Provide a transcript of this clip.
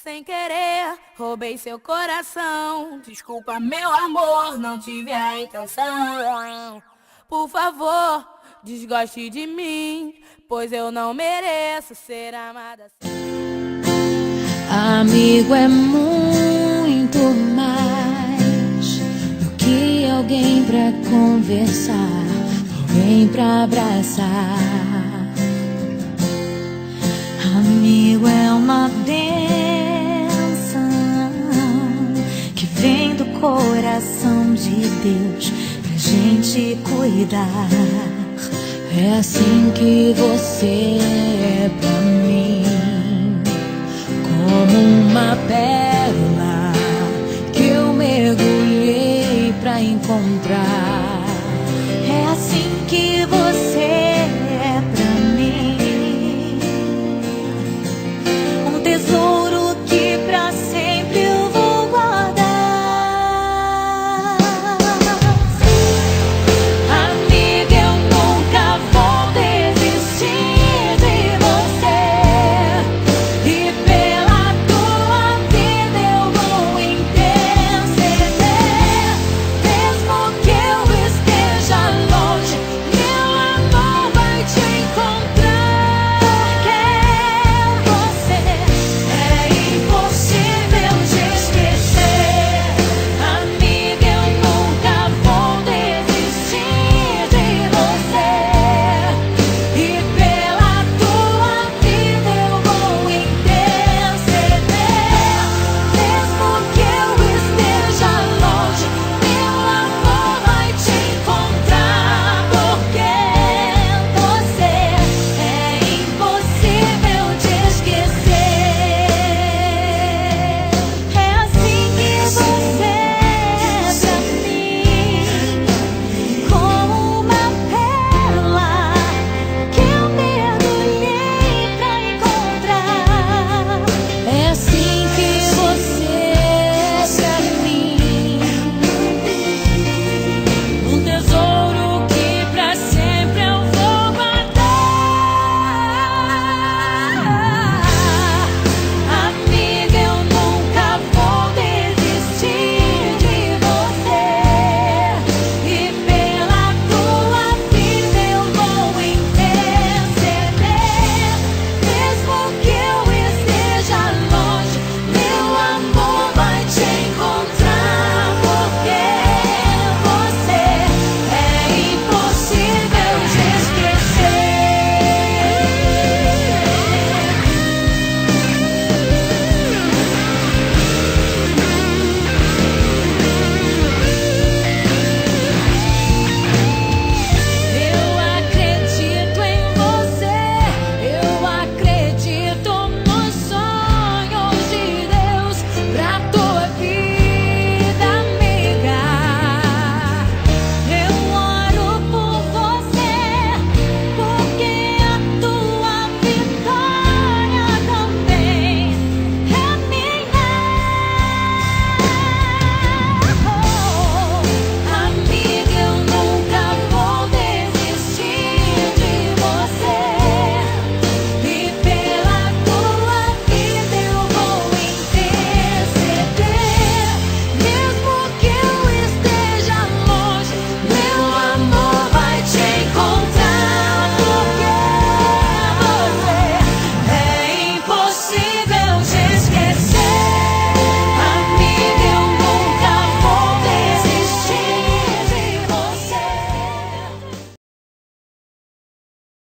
Sem querer, roubei seu coração. Desculpa, meu amor, não tive a intenção. Por favor, desgoste de mim, pois eu não mereço ser amada assim. Amigo é muito mais do que alguém pra conversar, alguém pra abraçar. Amigo é uma bênção que vem do coração de Deus pra gente cuidar. É assim que você é pra mim, como uma pedra